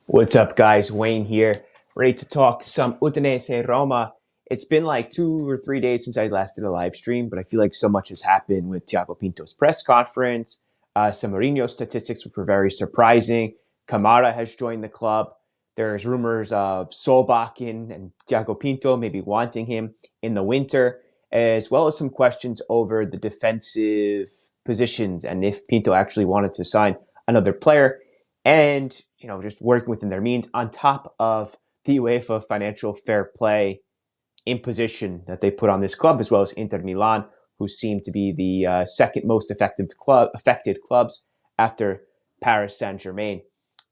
What's up, guys? Wayne here, ready to talk some Udinese-Roma. It's been like 2 or 3 days since I last did a live stream, but I feel like so much has happened with Tiago Pinto's press conference, some Mourinho statistics, which were very surprising. Kamara has joined the club. There's rumors of Solbakken and Tiago Pinto maybe wanting him in the winter, as well as some questions over the defensive positions and if Pinto actually wanted to sign another player and just working within their means on top of the UEFA financial fair play imposition that they put on this club, as well as Inter Milan, who seem to be the second most affected clubs after Paris Saint-Germain.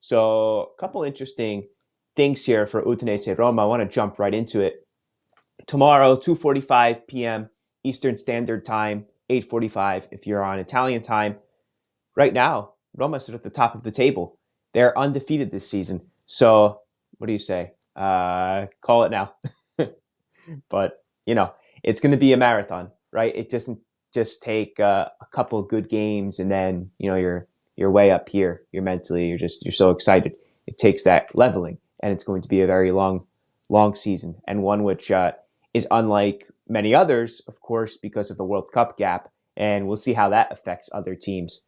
So a couple interesting things here for Udinese Roma. I want to jump right into it. Tomorrow, 2:45 p.m. Eastern Standard Time, 8:45 if you're on Italian time. Right now, Roma sit at the top of the table. They're undefeated this season. So, what do you say? Call it now. But it's going to be a marathon, right? It doesn't just take a couple of good games and then you're way up here. You're so excited. It takes that leveling, and it's going to be a very long season, and one which is unlike many others, of course, because of the World Cup gap. And we'll see how that affects other teams.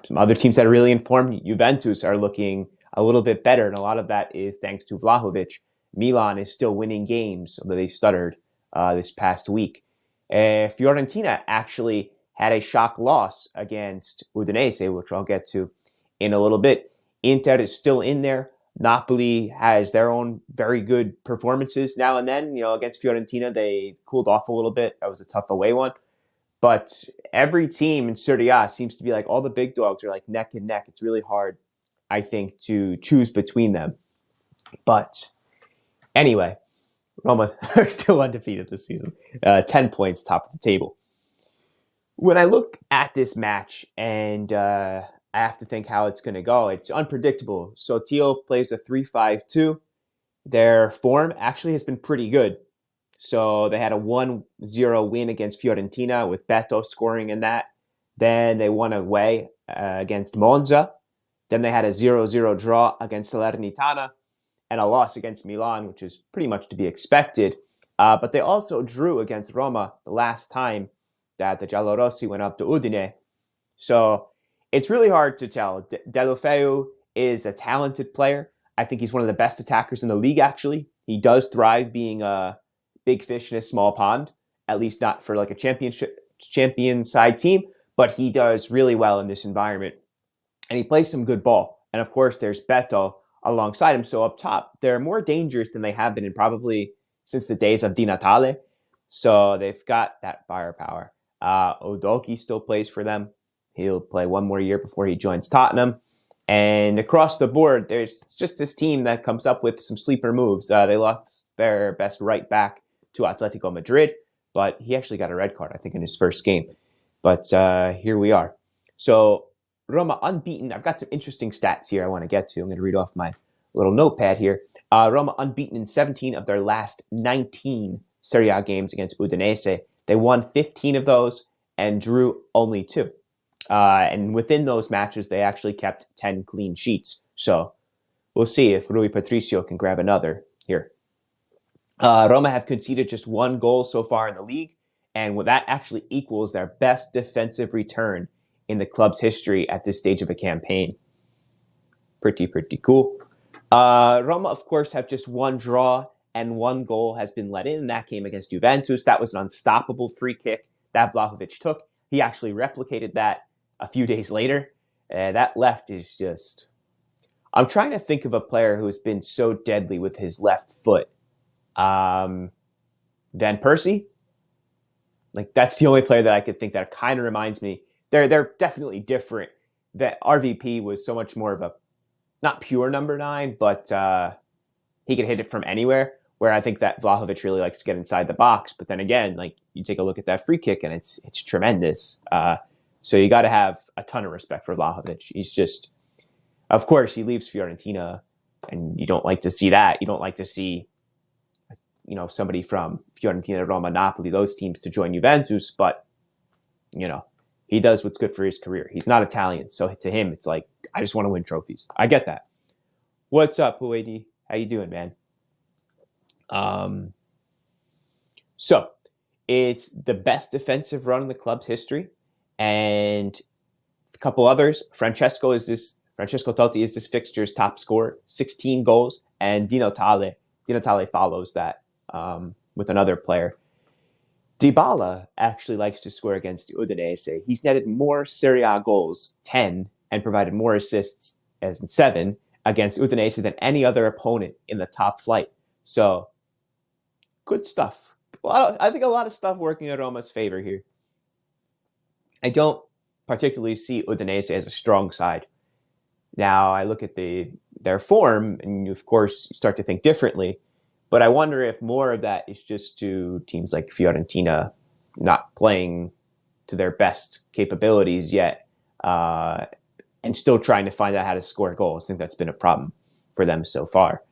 Some other teams that are really informed, Juventus, are looking a little bit better, and a lot of that is thanks to Vlahovic. Milan is still winning games, although they stuttered this past week. Fiorentina actually had a shock loss against Udinese, which I'll get to in a little bit. Inter is still in there. Napoli has their own very good performances now and then. Against Fiorentina, they cooled off a little bit. That was a tough away one. But every team in Serie A seems to be like all the big dogs are like neck and neck. It's really hard, I think, to choose between them. But anyway, Roma are still undefeated this season. 10 points, top of the table. When I look at this match and I have to think how it's going to go, it's unpredictable. Sotil plays a 3-5-2. Their form actually has been pretty good. So they had a 1-0 win against Fiorentina with Beto scoring in that. Then they won away against Monza. Then they had a 0-0 draw against Salernitana and a loss against Milan, which is pretty much to be expected. But they also drew against Roma the last time that the Giallorossi went up to Udine. So it's really hard to tell. Deulofeu is a talented player. I think he's one of the best attackers in the league, actually. He does thrive being a big fish in a small pond, at least not for like a champion side team, but he does really well in this environment. And he plays some good ball. And of course, there's Beto alongside him. So up top, they're more dangerous than they have been in probably since the days of Di Natale. So they've got that firepower. Udogie still plays for them. He'll play one more year before he joins Tottenham. And across the board, there's just this team that comes up with some sleeper moves. They lost their best right back to Atletico Madrid, but he actually got a red card, I think, in his first game. But here we are. So Roma unbeaten. I've got some interesting stats here I want to get to. I'm going to read off my little notepad here. Roma unbeaten in 17 of their last 19 Serie A games against Udinese. They won 15 of those and drew only 2. And within those matches, they actually kept 10 clean sheets. So we'll see if Rui Patricio can grab another here. Roma have conceded just 1 goal so far in the league, and that actually equals their best defensive return in the club's history at this stage of a campaign. Pretty cool. Roma, of course, have just 1 draw, and 1 goal has been let in that game against Juventus. That was an unstoppable free kick that Vlahovic took. He actually replicated that a few days later. That left is just... I'm trying to think of a player who's been so deadly with his left foot. Van Persie? Like, that's the only player that I could think that kind of reminds me. They're definitely different. That RVP was so much more of a, not pure number 9, but he could hit it from anywhere, where I think that Vlahovic really likes to get inside the box. But then again, like, you take a look at that free kick and it's tremendous. So you got to have a ton of respect for Vlahovic. He's just, of course, he leaves Fiorentina, and you don't like to see that. You don't like to see somebody from Fiorentina, Roma, Napoli, those teams to join Juventus, but, he does what's good for his career. He's not Italian, so to him, it's like, I just want to win trophies. I get that. What's up, Huedi? How you doing, man? Um, so it's the best defensive run in the club's history, and a couple others. Francesco Totti is this fixture's top scorer, 16 goals, and Dino Tale follows that with another player. Dybala actually likes to score against Udinese. He's netted more Serie A goals, 10, and provided more assists, as in 7, against Udinese than any other opponent in the top flight. So, good stuff. Well, I think a lot of stuff working in Roma's favor here. I don't particularly see Udinese as a strong side. Now, I look at their form, and of course, you start to think differently. But I wonder if more of that is just to teams like Fiorentina not playing to their best capabilities yet, and still trying to find out how to score goals. I think that's been a problem for them so far.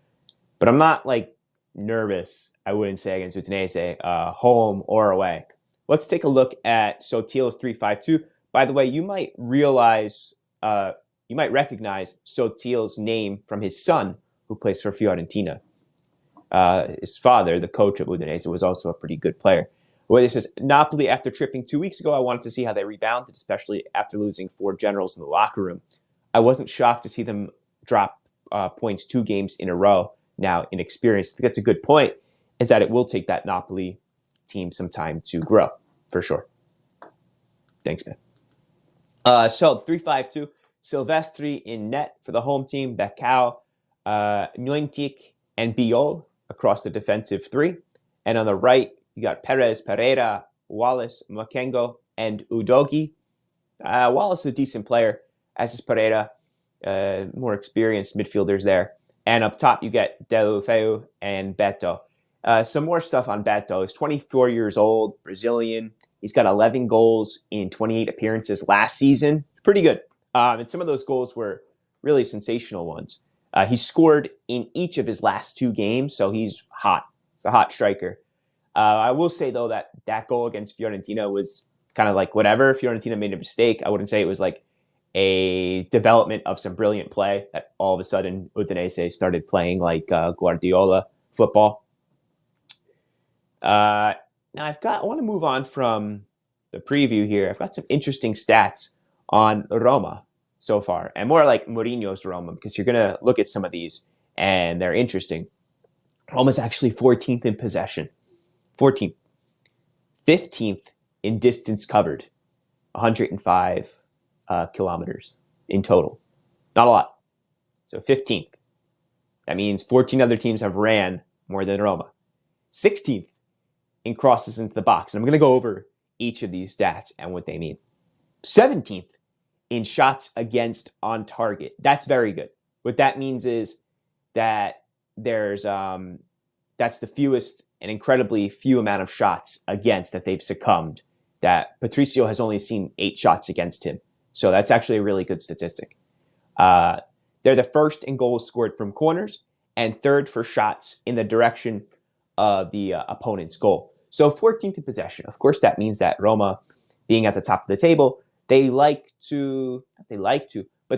But I'm not like nervous, I wouldn't say, against Udinese, home or away. Let's take a look at Sotil's 3-5-2. By the way, you might recognize Sotil's name from his son, who plays for Fiorentina. His father, the coach of Udinese, was also a pretty good player. Well, this is Napoli after tripping 2 weeks ago. I wanted to see how they rebounded, especially after losing 4 generals in the locker room. I wasn't shocked to see them drop points 2 games in a row. Now, inexperienced. I think that's a good point, is that it will take that Napoli team some time to grow, for sure. Thanks, man. So 3-5-2. Silvestri in net for the home team. Becao, Nuentic, and Biol across the defensive 3. And on the right, you got Perez, Pereira, Wallace, Makengo, and Udogi. Wallace is a decent player, as is Pereira. More experienced midfielders there. And up top, you get Deulofeu and Beto. Some more stuff on Beto. He's 24 years old, Brazilian. He's got 11 goals in 28 appearances last season. Pretty good. And some of those goals were really sensational ones. He scored in each of his last 2 games, so he's hot. He's a hot striker. I will say, though, that goal against Fiorentina was kind of like whatever. Fiorentina made a mistake. I wouldn't say it was like a development of some brilliant play that all of a sudden Udinese started playing like Guardiola football. Now I want to move on from the preview here. I've got some interesting stats on Roma so far, and more like Mourinho's Roma, because you're going to look at some of these and they're interesting. Roma's actually 14th in possession, 14th, 15th in distance covered, 105 kilometers in total. Not a lot. So 15th. That means 14 other teams have ran more than Roma. 16th in crosses into the box. And I'm going to go over each of these stats and what they mean. 17th in shots against on target. That's very good. What that means is that there's that's the fewest and incredibly few amount of shots against that they've succumbed. That Patricio has only seen 8 shots against him. So that's actually a really good statistic. They're the first in goals scored from corners and third for shots in the direction of the opponent's goal. So 14th in possession. Of course, that means that Roma, being at the top of the table, but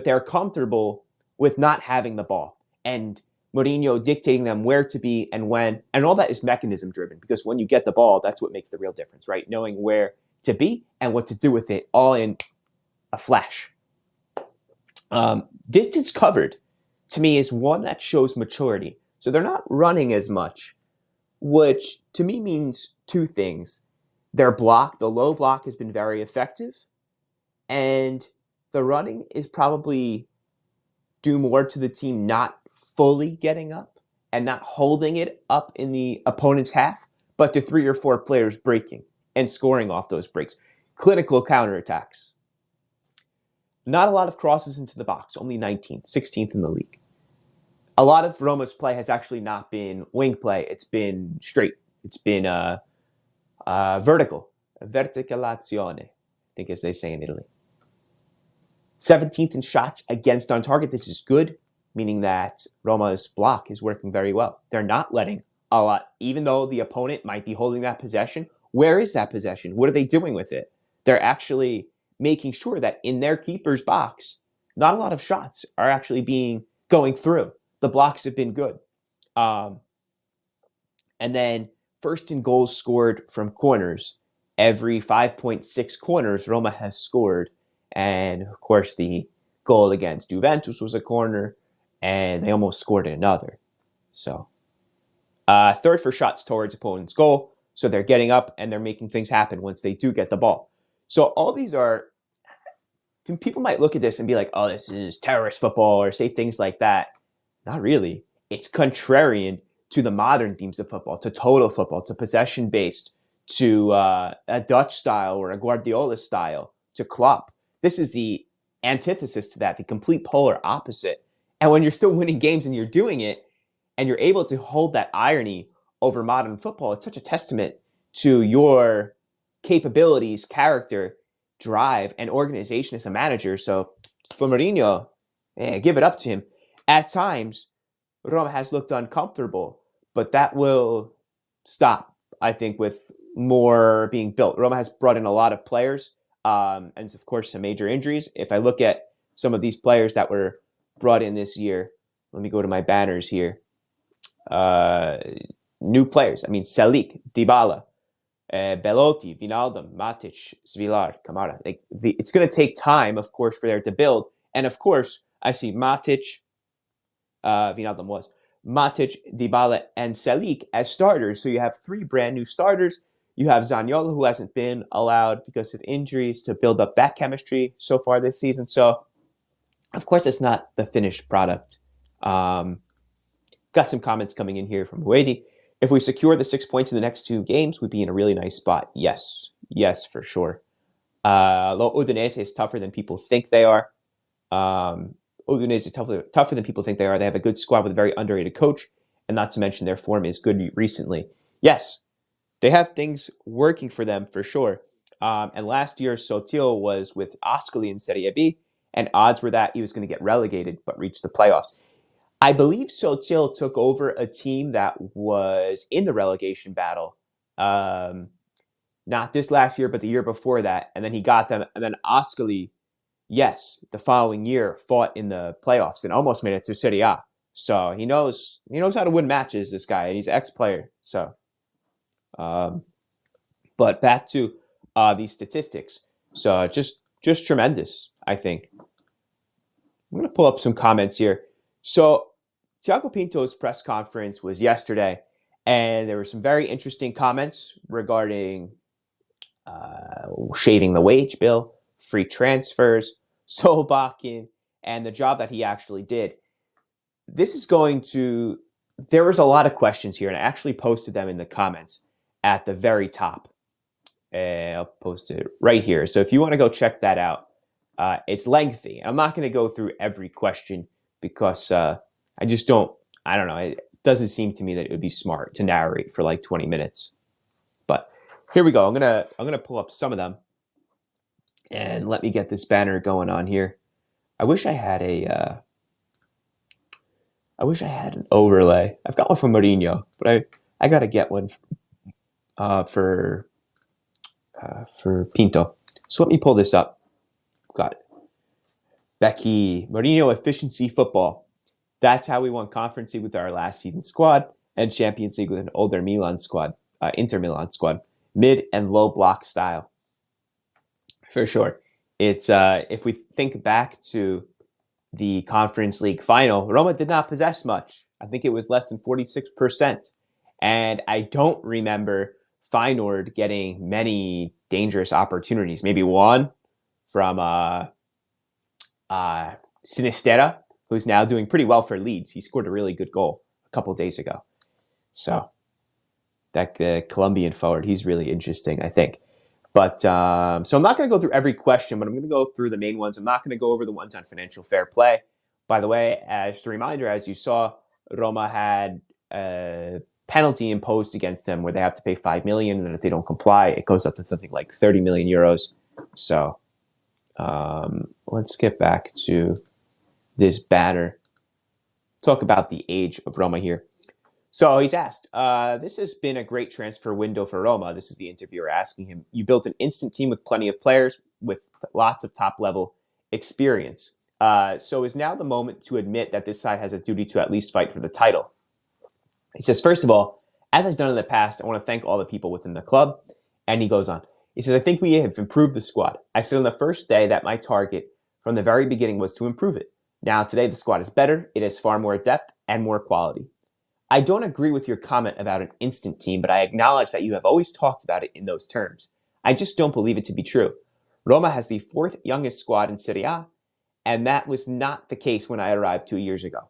they're comfortable with not having the ball. And Mourinho dictating them where to be and when. And all that is mechanism driven, because when you get the ball, that's what makes the real difference, right? Knowing where to be and what to do with it all in a flash. Distance covered, to me, is one that shows maturity. So they're not running as much, which to me means 2 things. Their block, the low block, has been very effective. And the running is probably due more to the team not fully getting up and not holding it up in the opponent's half, but to 3 or 4 players breaking and scoring off those breaks. Clinical counterattacks. Not a lot of crosses into the box, only 19th, 16th in the league. A lot of Roma's play has actually not been wing play. It's been straight. It's been vertical. Verticalazione, I think, as they say in Italy. 17th in shots against on target. This is good, meaning that Roma's block is working very well. They're not letting a lot, even though the opponent might be holding that possession. Where is that possession? What are they doing with it? They're actually making sure that in their keeper's box, not a lot of shots are actually going through. the blocks have been good. Um, and then first in goals scored from corners. Every 5.6 corners, Roma has scored. And of course, the goal against Juventus was a corner, and they almost scored another. So, third for shots towards opponent's goal. So they're getting up and they're making things happen once they do get the ball. So all these are, people might look at this and be like, oh, this is terrorist football, or say things like that. Not really. It's contrarian to the modern themes of football, to total football, to possession based, to a Dutch style or a Guardiola style, to Klopp. This is the antithesis to that, the complete polar opposite. And when you're still winning games and you're doing it, and you're able to hold that irony over modern football, it's such a testament to your capabilities, character, drive, and organization as a manager. So for Mourinho, give it up to him. At times, Roma has looked uncomfortable, but that will stop, I think, with more being built. Roma has brought in a lot of players, and of course, some major injuries. If I look at some of these players that were brought in this year, let me go to my banners here. New players. I mean, Salik, Dybala, Belotti, Vinaldum, Matic, Svilar, Kamara. It's going to take time, of course, for there to build. And of course, I see Matic, Vinaldum was, Matic, Dybala, and Salik as starters. So you have three brand new starters. You have Zaniolo, who hasn't been allowed because of injuries to build up that chemistry so far this season. So, of course, it's not the finished product. Got some comments coming in here from Huedi. If we secure the 6 points in the next two games, we'd be in a really nice spot. Yes, for sure. Udinese is tougher than people think they are. Udinese is tougher than people think they are. They have a good squad with a very underrated coach, and not to mention their form is good recently. Yes, they have things working for them for sure. And last year, Sotil was with Ascoli in Serie B, and odds were that he was going to get relegated but reach the playoffs. I believe Sotil took over a team that was in the relegation battle. Not this last year, but the year before that. And then he got them. And then Ascoli, yes, the following year fought in the playoffs and almost made it to Serie A. So he knows how to win matches, this guy. And he's an ex-player. So, but back to these statistics. So just tremendous, I think. I'm going to pull up some comments here. So Tiago Pinto's press conference was yesterday, and there were some very interesting comments regarding shaving the wage bill, free transfers, Solbakken, and the job that he actually did. This is going to... There was a lot of questions here, and I actually posted them in the comments at the very top. I'll post it right here. So if you want to go check that out, it's lengthy. I'm not going to go through every question because I don't know. It doesn't seem to me that it would be smart to narrate for like 20 minutes. But here we go. I'm gonna pull up some of them, and let me get this banner going on here. I wish I had an overlay. I've got one from Mourinho, but I gotta get one for Pinto. So let me pull this up. Got it. Becky, Mourinho efficiency football. That's how we won Conference League with our last season squad and Champions League with an older Milan squad, Inter Milan squad, mid and low block style. For sure. It's if we think back to the Conference League final, Roma did not possess much. I think it was less than 46%. And I don't remember Feyenoord getting many dangerous opportunities. Maybe one from Sinisterra, who's now doing pretty well for Leeds. He scored a really good goal a couple of days ago. So that Colombian forward, he's really interesting, I think. But so I'm not going to go through every question, but I'm going to go through the main ones. I'm not going to go over the ones on financial fair play. By the way, as a reminder, as you saw, Roma had a penalty imposed against them where they have to pay 5 million, and if they don't comply, it goes up to something like 30 million euros. So let's get back to this banner. Talk about the age of Roma here. So he's asked, this has been a great transfer window for Roma. This is the interviewer asking him. You built an instant team with plenty of players with lots of top-level experience. So is now the moment to admit that this side has a duty to at least fight for the title. He says, first of all, as I've done in the past, I want to thank all the people within the club. And he goes on. He says, I think we have improved the squad. I said on the first day that my target from the very beginning was to improve it. Now, today, the squad is better. It has far more depth and more quality. I don't agree with your comment about an instant team, but I acknowledge that you have always talked about it in those terms. I just don't believe it to be true. Roma has the fourth youngest squad in Serie A, and that was not the case when I arrived 2 years ago.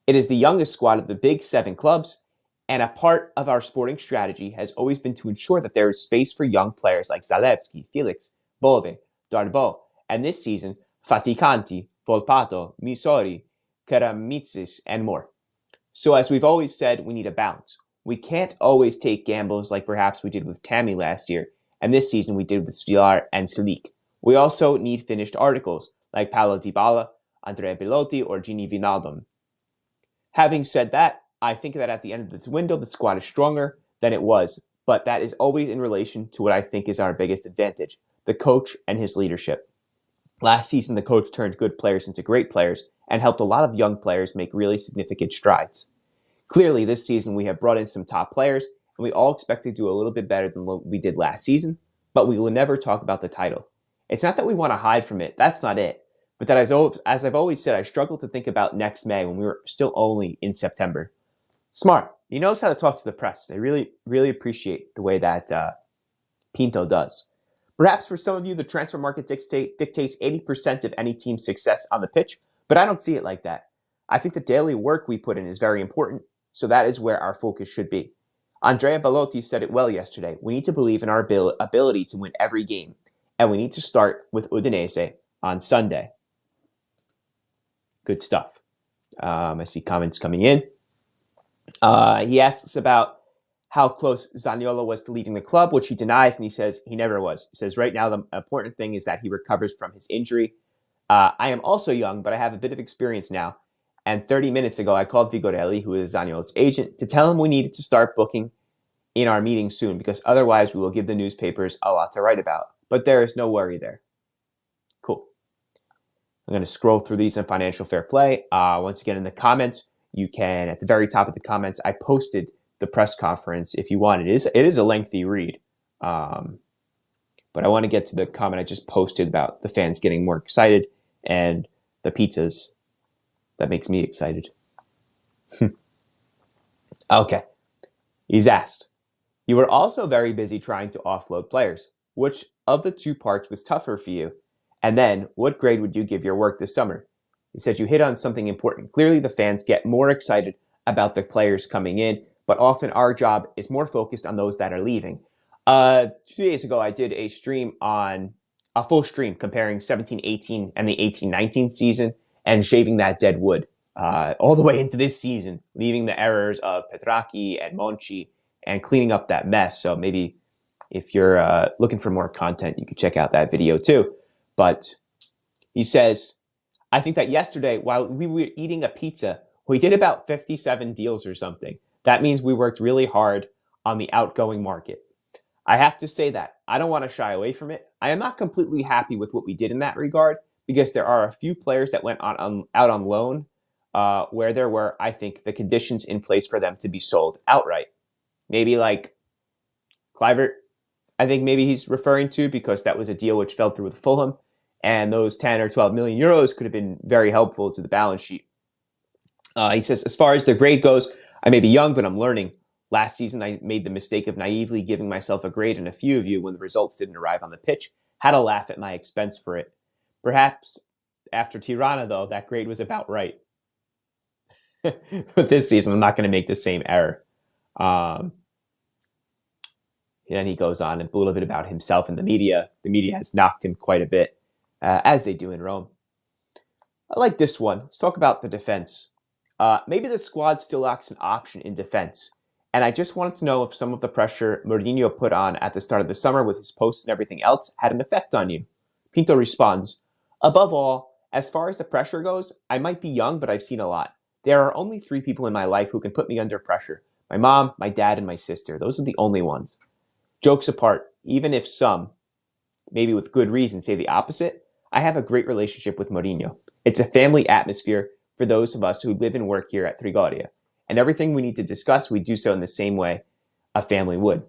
It is the youngest squad of the big seven clubs, and a part of our sporting strategy has always been to ensure that there is space for young players like Zalewski, Felix, Bove, Darbo, and this season, Faticanti, Volpato, Misori, Karamitsis, and more. So as we've always said, we need a balance. We can't always take gambles like perhaps we did with Tammy last year, and this season we did with Svilar and Silic. We also need finished articles like Paolo Dybala, Andrea Belotti, or Gini Wijnaldum. Having said that, I think that at the end of this window, the squad is stronger than it was, but that is always in relation to what I think is our biggest advantage, the coach and his leadership. Last season, the coach turned good players into great players and helped a lot of young players make really significant strides. Clearly, this season we have brought in some top players, and we all expect to do a little bit better than what we did last season, but we will never talk about the title. It's not that we want to hide from it, that's not it, but that as I've always said, I struggle to think about next May when we were still only in September. Smart. He knows how to talk to the press. I really, really appreciate the way that Pinto does. Perhaps for some of you, the transfer market dictates 80% of any team's success on the pitch, but I don't see it like that. I think the daily work we put in is very important, so that is where our focus should be. Andrea Belotti said it well yesterday. We need to believe in our ability to win every game, and we need to start with Udinese on Sunday. Good stuff. I see comments coming in. He asks about how close Zaniolo was to leaving the club, which he denies, and he says he never was. He says right now the important thing is that he recovers from his injury. I am also young, but I have a bit of experience now. And 30 minutes ago, I called Vigorelli, who is Zaniolo's agent, to tell him we needed to start booking in our meeting soon, because otherwise we will give the newspapers a lot to write about. But there is no worry there. Cool. I'm going to scroll through these in Financial Fair Play. Once again, in the comments, you can, at the very top of the comments, I posted the press conference if you want. It is a lengthy read. But I want to get to the comment I just posted about the fans getting more excited and the pizzas. That makes me excited. Okay. He's asked, you were also very busy trying to offload players. Which of the two parts was tougher for you? And then, what grade would you give your work this summer? He says you hit on something important. Clearly, the fans get more excited about the players coming in, but often our job is more focused on those that are leaving. 2 days ago, I did a full stream comparing 17-18 and the 18-19 season and shaving that dead wood all the way into this season, leaving the errors of Petracchi and Monchi and cleaning up that mess. So maybe if you're looking for more content, you could check out that video too. But he says, I think that yesterday, while we were eating a pizza, we did about 57 deals or something. That means we worked really hard on the outgoing market. I have to say that. I don't want to shy away from it. I am not completely happy with what we did in that regard, because there are a few players that went out on loan where there were, I think, the conditions in place for them to be sold outright. Maybe like Kluivert, I think maybe he's referring to, because that was a deal which fell through with Fulham, and those 10 or 12 million euros could have been very helpful to the balance sheet. He says, as far as the grade goes, I may be young, but I'm learning. Last season, I made the mistake of naively giving myself a grade, and a few of you, when the results didn't arrive on the pitch, had a laugh at my expense for it. Perhaps after Tirana, though, that grade was about right. But this season, I'm not going to make the same error. Then he goes on a little bit about himself and the media. The media has knocked him quite a bit, as they do in Rome. I like this one. Let's talk about the defense. Maybe the squad still lacks an option in defense. And I just wanted to know if some of the pressure Mourinho put on at the start of the summer with his posts and everything else had an effect on you. Pinto responds, above all, as far as the pressure goes, I might be young, but I've seen a lot. There are only 3 people in my life who can put me under pressure. My mom, my dad, and my sister. Those are the only ones. Jokes apart, even if some, maybe with good reason, say the opposite, I have a great relationship with Mourinho. It's a family atmosphere for those of us who live and work here at Trigoria. And everything we need to discuss, we do so in the same way a family would.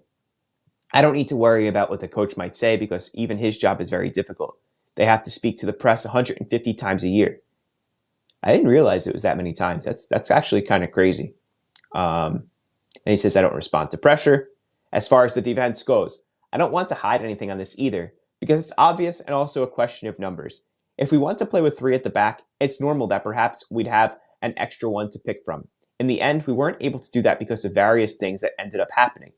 I don't need to worry about what the coach might say because even his job is very difficult. They have to speak to the press 150 times a year. I didn't realize it was that many times. That's actually kind of crazy. And he says, I don't respond to pressure. As far as the defense goes, I don't want to hide anything on this either because it's obvious and also a question of numbers. If we want to play with three at the back, it's normal that perhaps we'd have an extra one to pick from. In the end, we weren't able to do that because of various things that ended up happening.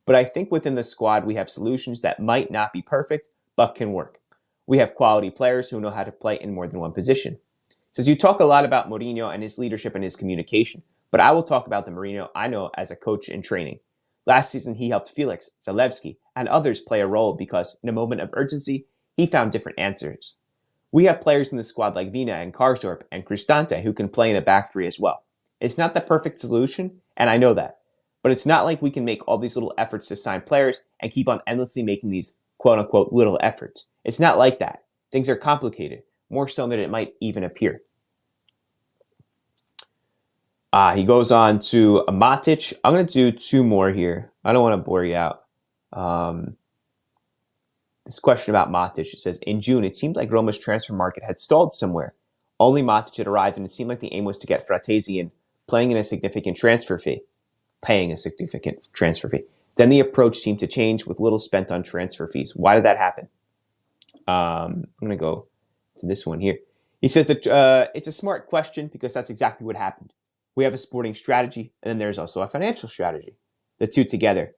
But I think within the squad, we have solutions that might not be perfect, but can work. We have quality players who know how to play in more than one position. Says you talk a lot about Mourinho and his leadership and his communication, but I will talk about the Mourinho I know as a coach in training. Last season, he helped Felix, Zalewski, and others play a role because in a moment of urgency, he found different answers. We have players in the squad like Vina and Karsdorp and Cristante who can play in a back three as well. It's not the perfect solution, and I know that. But it's not like we can make all these little efforts to sign players and keep on endlessly making these quote-unquote little efforts. It's not like that. Things are complicated, more so than it might even appear. He goes on to Matic. I'm going to do two more here. I don't want to bore you out. This question about Matic, it says, in June, it seemed like Roma's transfer market had stalled somewhere. Only Matic had arrived, and it seemed like the aim was to get Fratesi in, paying a significant transfer fee. Then the approach seemed to change with little spent on transfer fees. Why did that happen? I'm going to go to this one here. He says that it's a smart question because that's exactly what happened. We have a sporting strategy, and then there's also a financial strategy. The two together.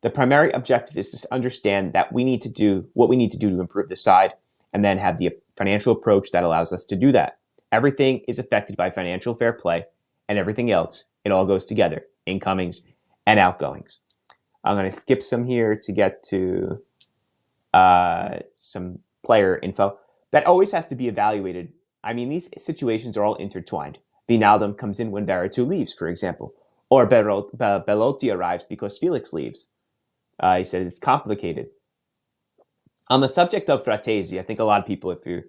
The primary objective is to understand that we need to do what we need to do to improve the side, and then have the financial approach that allows us to do that. Everything is affected by financial fair play, and everything else, it all goes together, incomings and outgoings. I'm going to skip some here to get to some player info. That always has to be evaluated. I mean, these situations are all intertwined. Wijnaldum comes in when Veretout leaves, for example. Or Belotti arrives because Felix leaves. He said it's complicated. On the subject of Fratesi, I think a lot of people, if you're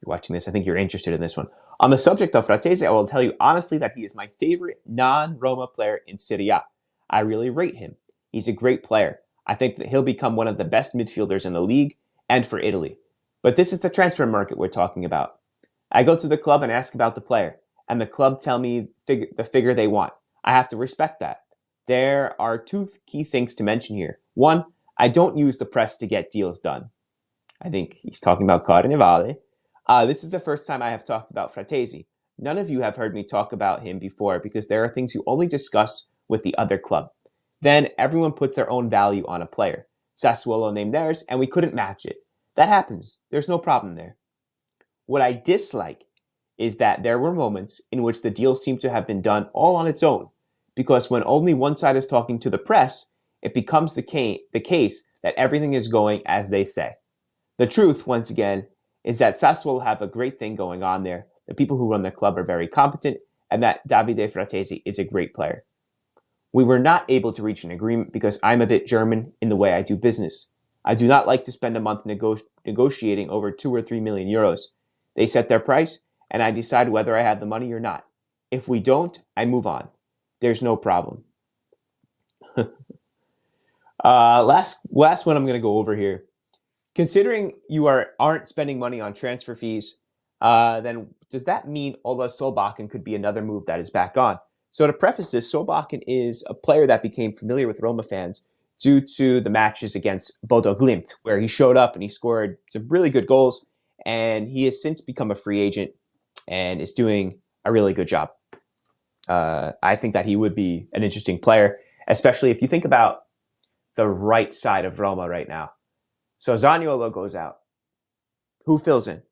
watching this, I think you're interested in this one. On the subject of Fratesi, I will tell you honestly that he is my favorite non-Roma player in Serie A. I really rate him. He's a great player. I think that he'll become one of the best midfielders in the league and for Italy. But this is the transfer market we're talking about. I go to the club and ask about the player, and the club tell me the figure they want. I have to respect that. There are two key things to mention here. One, I don't use the press to get deals done. I think he's talking about Carnevale. This is the first time I have talked about Fratesi. None of you have heard me talk about him before because there are things you only discuss with the other club. Then everyone puts their own value on a player. Sassuolo named theirs, and we couldn't match it. That happens. There's no problem there. What I dislike is that there were moments in which the deal seemed to have been done all on its own, because when only one side is talking to the press, it becomes the case that everything is going as they say. The truth, once again, is that Sassuolo have a great thing going on there. The people who run the club are very competent, and that Davide Fratesi is a great player. We were not able to reach an agreement because I'm a bit German in the way I do business. I do not like to spend a month negotiating over 2 or 3 million euros. They set their price, and I decide whether I have the money or not. If we don't, I move on. There's no problem. Last one I'm going to go over here. Considering you aren't spending money on transfer fees, then does that mean Ola Solbakken could be another move that is back on? So to preface this, Solbakken is a player that became familiar with Roma fans due to the matches against Bodo Glimt, where he showed up and he scored some really good goals, and he has since become a free agent and is doing a really good job. I think that he would be an interesting player, especially if you think about the right side of Roma right now. So Zaniolo goes out. Who fills in?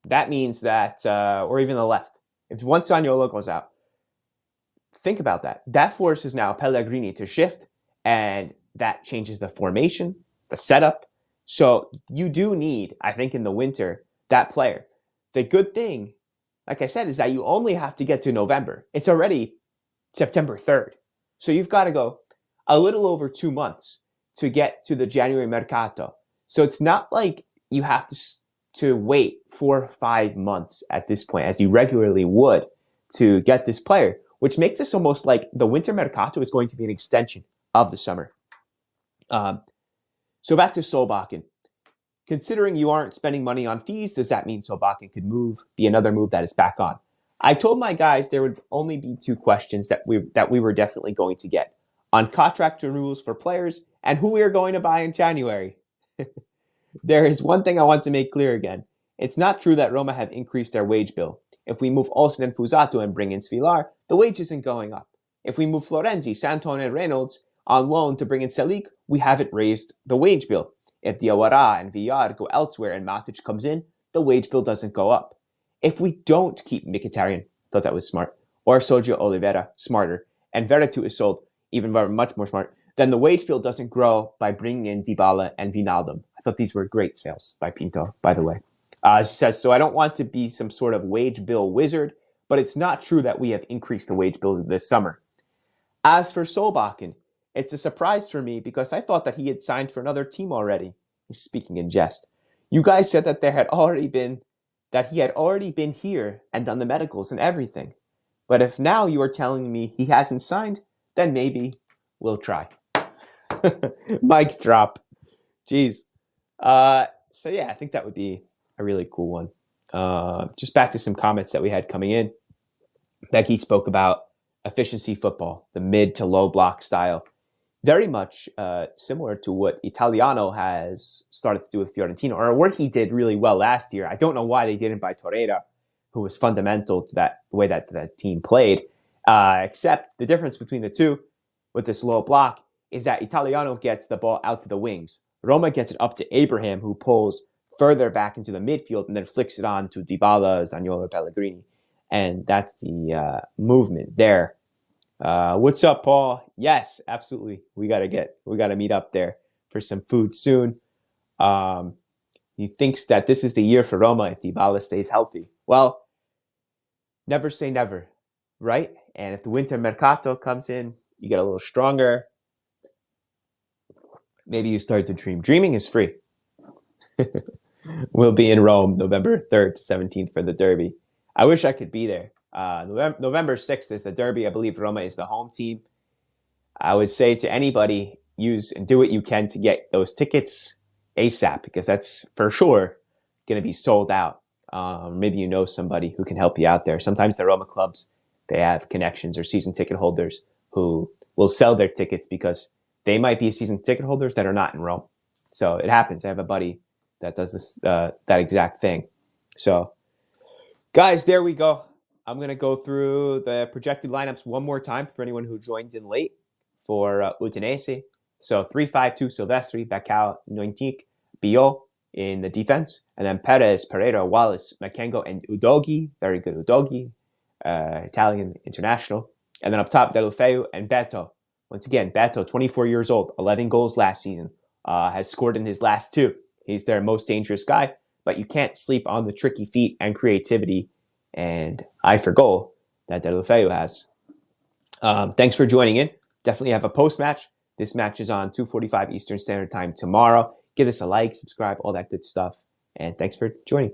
That means that, or even the left. If once Zaniolo goes out, think about that. That forces now Pellegrini to shift, and that changes the formation, the setup. So you do need, I think, in the winter, that player. The good thing, like I said, is that you only have to get to November. It's already September 3rd. So you've got to go a little over 2 months to get to the January mercato. So it's not like you have to to wait 4 or 5 months at this point, as you regularly would, to get this player, which makes this almost like the winter mercato is going to be an extension of the summer. So back to Solbakken. Considering you aren't spending money on fees, does that mean Solbakken could be another move that is back on? I told my guys there would only be 2 questions that we were definitely going to get on contract renewals for players and who we are going to buy in January. There is one thing I want to make clear again. It's not true that Roma have increased their wage bill. If we move Olsen and Fusato and bring in Svilar, the wage isn't going up. If we move Florenzi, Santone, and Reynolds on loan to bring in Selic, we haven't raised the wage bill. If Diawara and Villar go elsewhere and Matic comes in, the wage bill doesn't go up. If we don't keep Mkhitaryan, thought that was smart, or Sergio Oliveira, smarter, and Veretout is sold, even much more smart, then the wage bill doesn't grow by bringing in Dybala and Wijnaldum. I thought these were great sales by Pinto, by the way. She says, so I don't want to be some sort of wage bill wizard, but it's not true that we have increased the wage bill this summer. As for Solbakken, it's a surprise for me because I thought that he had signed for another team already. He's speaking in jest. You guys said that he had already been here and done the medicals and everything. But if now you are telling me he hasn't signed, then maybe we'll try. Mic drop. Jeez. So yeah, I think that would be a really cool one. Just back to some comments that we had coming in. Becky spoke about efficiency football, the mid to low block style. Very much similar to what Italiano has started to do with Fiorentina, or what he did really well last year. I don't know why they didn't buy Torreira, who was fundamental to the way that the team played. Except the difference between the two with this low block is that Italiano gets the ball out to the wings. Roma gets it up to Abraham, who pulls further back into the midfield and then flicks it on to Dybala, Zaniolo, Pellegrini. And that's the movement there. What's up, Paul? Yes, absolutely. We gotta meet up there for some food soon. He thinks that this is the year for Roma if Dybala stays healthy. Well, never say never, right? And if the winter mercato comes in, you get a little stronger. Maybe you start to dream. Dreaming is free. We'll be in Rome November 3rd to 17th for the derby. I wish I could be there. November 6th is the derby. I believe Roma is the home team. I would say to anybody, use and do what you can to get those tickets ASAP, because that's for sure going to be sold out. Maybe you know somebody who can help you out there. Sometimes the Roma clubs, they have connections or season ticket holders who will sell their tickets because they might be season ticket holders that are not in Rome. So it happens. I have a buddy that does this that exact thing. So, guys, there we go. I'm going to go through the projected lineups one more time for anyone who joined in late for Udinese. So 3-5-2, Silvestri, Bacao, Nointic, Biot in the defense. And then Perez, Pereira, Wallace, Makengo, and Udogi. Very good Udogi, Italian international. And then up top, Deulofeu and Beto. Once again, Beto, 24 years old, 11 goals last season, has scored in his last 2. He's their most dangerous guy, but you can't sleep on the tricky feet and creativity and eye for goal that Deulofeu has. Thanks for joining in. Definitely have a post-match. This match is on 2:45 Eastern Standard Time tomorrow. Give us a like, subscribe, all that good stuff. And thanks for joining.